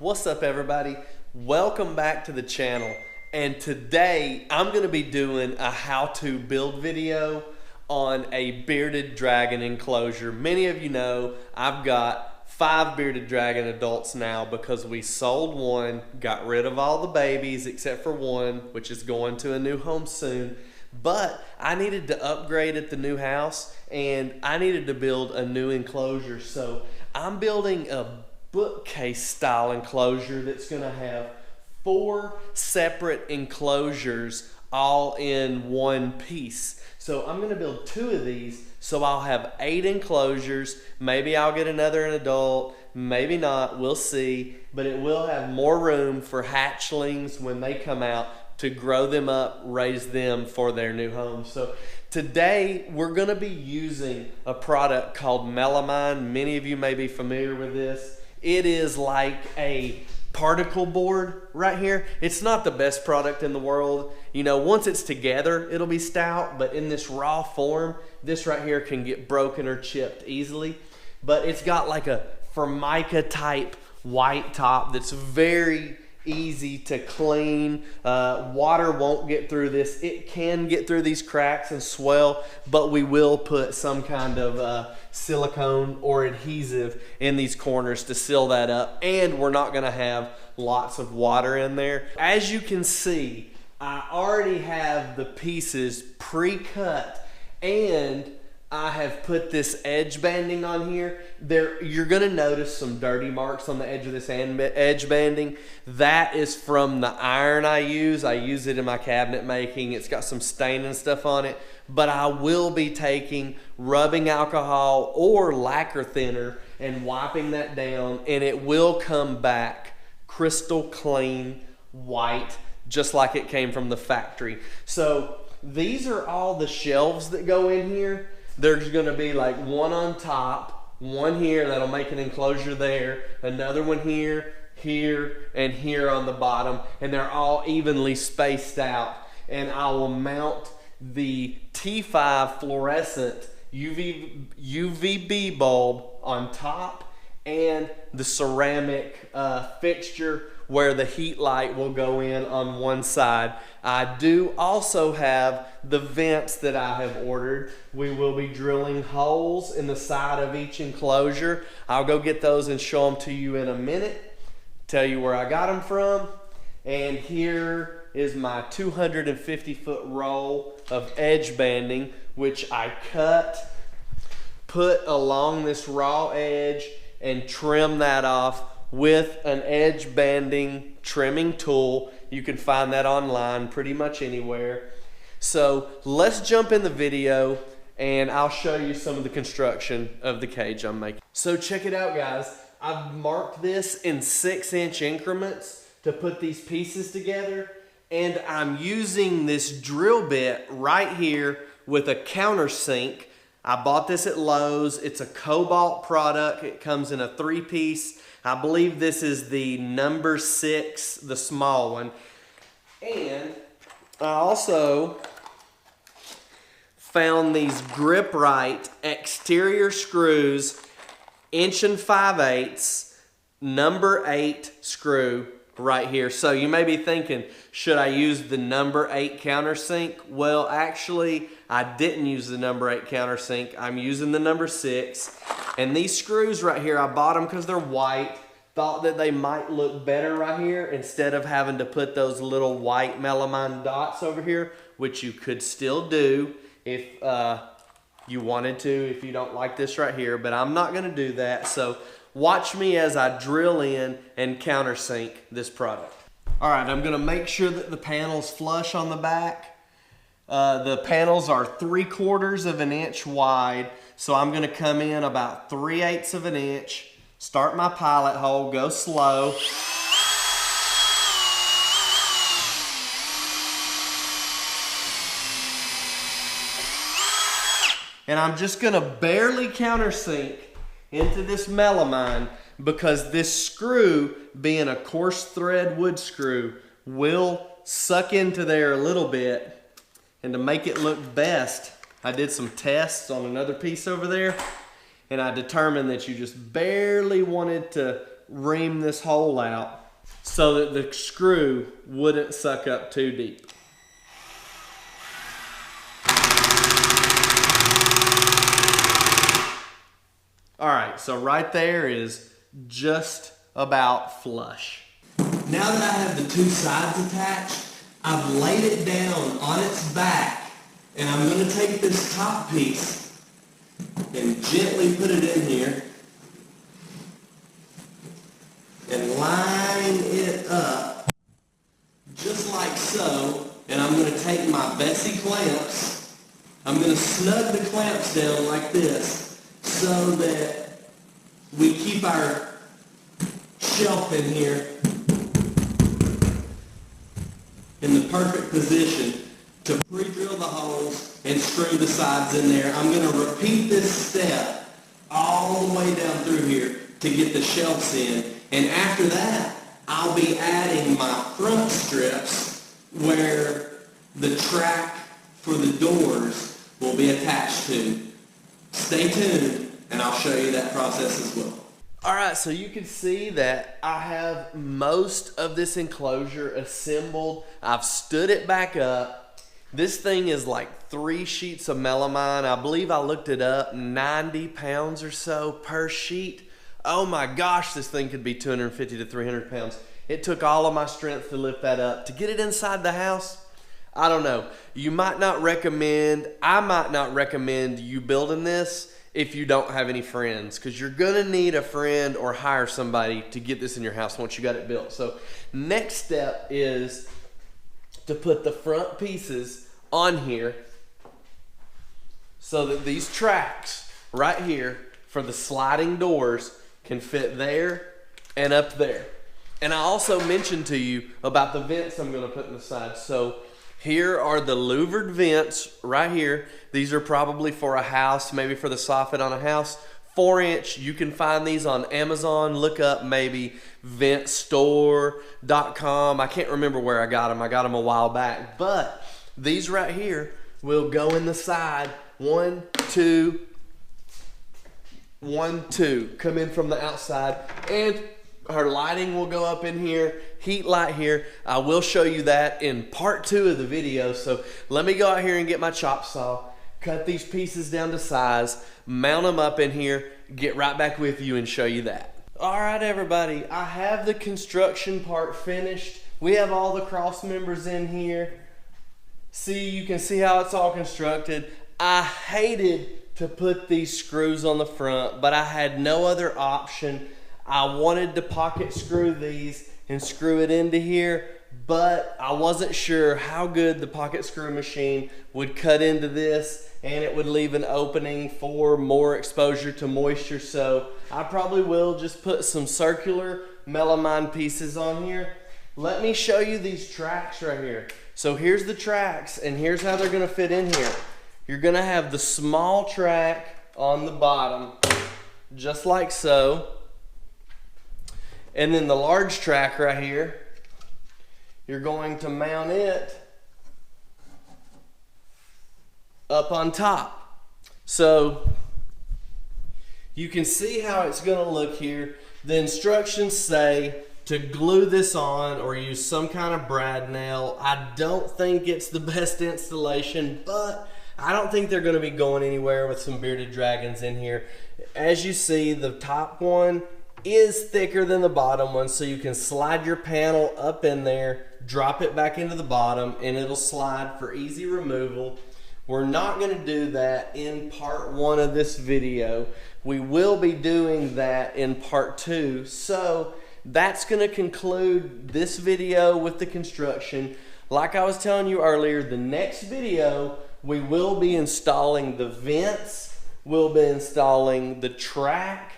What's up, everybody? Welcome back to the channel. And today I'm going to be doing a how-to build video on a bearded dragon enclosure. Many of you know I've got 5 bearded dragon adults now because we sold one, got rid of all the babies except for one, which is going to a new home soon. But I needed to upgrade at the new house and I needed to build a new enclosure. So I'm building a bookcase style enclosure that's going to have 4 separate enclosures all in one piece. So I'm going to build 2 of these, so I'll have 8 enclosures. Maybe I'll get another adult, maybe not, we'll see. But it will have more room for hatchlings when they come out to grow them up, raise them for their new home. So today we're going to be using a product called Melamine. Many of you may be familiar with this. It is like a particle board right here. It's not the best product in the world. You know, once it's together, it'll be stout, but in this raw form, this right here can get broken or chipped easily. But it's got like a Formica type white top that's very easy to clean. Water won't get through this. It can get through these cracks and swell, but we will put some kind of silicone or adhesive in these corners to seal that up, and we're not going to have lots of water in there. As you can see, I already have the pieces pre-cut, and I have put this edge banding on here. You're gonna notice some dirty marks on the edge of this edge banding. That is from the iron I use. I use it in my cabinet making. It's got some stain and stuff on it. But I will be taking rubbing alcohol or lacquer thinner and wiping that down, and it will come back crystal clean, white, just like it came from the factory. So these are all the shelves that go in here. There's going to be like one on top, one here that'll make an enclosure there, another one here, here, and here on the bottom, and they're all evenly spaced out. And I will mount the T5 fluorescent UVB bulb on top and the ceramic fixture where the heat light will go in on one side. I do also have the vents that I have ordered. We will be drilling holes in the side of each enclosure. I'll go get those and show them to you in a minute, tell you where I got them from. And here is my 250-foot roll of edge banding, which I cut, put along this raw edge, and trim that off with an edge banding trimming tool. You can find that online pretty much anywhere. So let's jump in the video and I'll show you some of the construction of the cage I'm making. So check it out, guys. I've marked this in 6-inch increments to put these pieces together, and I'm using this drill bit right here with a countersink. I bought this at Lowe's. It's a Cobalt product. It comes in a 3-piece. I believe this is the number 6, the small one. And I also found these Grip Right exterior screws, 1 5/8", number 8 screw right here. So you may be thinking, should I use the number 8 countersink? Well, actually, I didn't use the number 8 countersink. I'm using the number 6. And these screws right here, I bought them because they're white. Thought that they might look better right here instead of having to put those little white melamine dots over here, which you could still do if you wanted to, if you don't like this right here. But I'm not going to do that. So watch me as I drill in and countersink this product. All right, I'm going to make sure that the panel's flush on the back. The panels are 3/4 of an inch wide, so I'm going to come in about 3/8 of an inch, start my pilot hole, go slow. And I'm just going to barely countersink into this melamine because this screw, being a coarse thread wood screw, will suck into there a little bit. And to make it look best, I did some tests on another piece over there, and I determined that you just barely wanted to ream this hole out so that the screw wouldn't suck up too deep. All right, so right there is just about flush. Now that I have the two sides attached, I've laid it down on its back, and I'm going to take this top piece and gently put it in here and line it up just like so. And I'm going to take my Betsy clamps, I'm going to snug the clamps down like this so that we keep our shelf in here in the perfect position to pre-drill the holes and screw the sides in there. I'm going to repeat this step all the way down through here to get the shelves in. And after that, I'll be adding my front strips where the track for the doors will be attached to. Stay tuned and I'll show you that process as well. All right, so you can see that I have most of this enclosure assembled. I've stood it back up. This thing is like 3 sheets of melamine. I believe I looked it up, 90 pounds or so per sheet. Oh my gosh, this thing could be 250 to 300 pounds. It took all of my strength to lift that up. To get it inside the house, I don't know. I might not recommend you building this if you don't have any friends, because you're gonna need a friend or hire somebody to get this in your house once you got it built. So next step is to put the front pieces on here so that these tracks right here for the sliding doors can fit there and up there. And I also mentioned to you about the vents I'm gonna put in the side. So here are the louvered vents right here. These are probably for a house, maybe for the soffit on a house. 4-inch, you can find these on Amazon. Look up maybe ventstore.com. I can't remember where I got them. I got them a while back. But these right here will go in the side. 1, 2, 1, 2. Come in from the outside. And her lighting will go up in here, heat light here. I will show you that in part 2 of the video. So let me go out here and get my chop saw, cut these pieces down to size, mount them up in here, get right back with you and show you that. All right, everybody, I have the construction part finished. We have all the cross members in here. See, you can see how it's all constructed. I hated to put these screws on the front, but I had no other option. I wanted to pocket screw these and screw it into here, but I wasn't sure how good the pocket screw machine would cut into this, and it would leave an opening for more exposure to moisture. So I probably will just put some circular melamine pieces on here. Let me show you these tracks right here. So here's the tracks, and here's how they're gonna fit in here. You're gonna have the small track on the bottom, just like so. And then the large track right here, you're going to mount it up on top. So you can see how it's going to look here. The instructions say to glue this on or use some kind of brad nail. I don't think it's the best installation, but I don't think they're going to be going anywhere with some bearded dragons in here. As you see, the top one is thicker than the bottom one, so you can slide your panel up in there, drop it back into the bottom, and it'll slide for easy removal. We're not going to do that in part 1 of this video. We will be doing that in part 2. So that's going to conclude this video with the construction. Like I was telling you earlier, the next video we will be installing the vents, we'll be installing the track,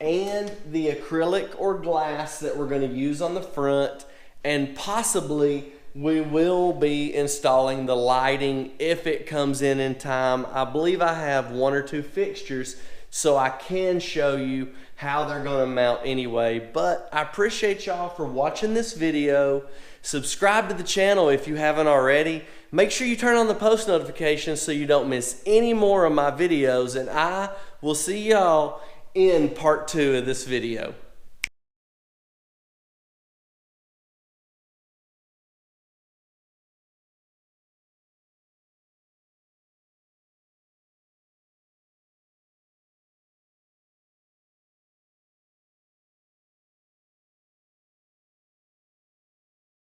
and the acrylic or glass that we're going to use on the front, and possibly we will be installing the lighting if it comes in time. I believe I have 1 or 2 fixtures, so I can show you how they're going to mount anyway. But I appreciate y'all for watching this video. Subscribe to the channel if you haven't already. Make sure you turn on the post notifications so you don't miss any more of my videos, and I will see y'all in part 2 of this video.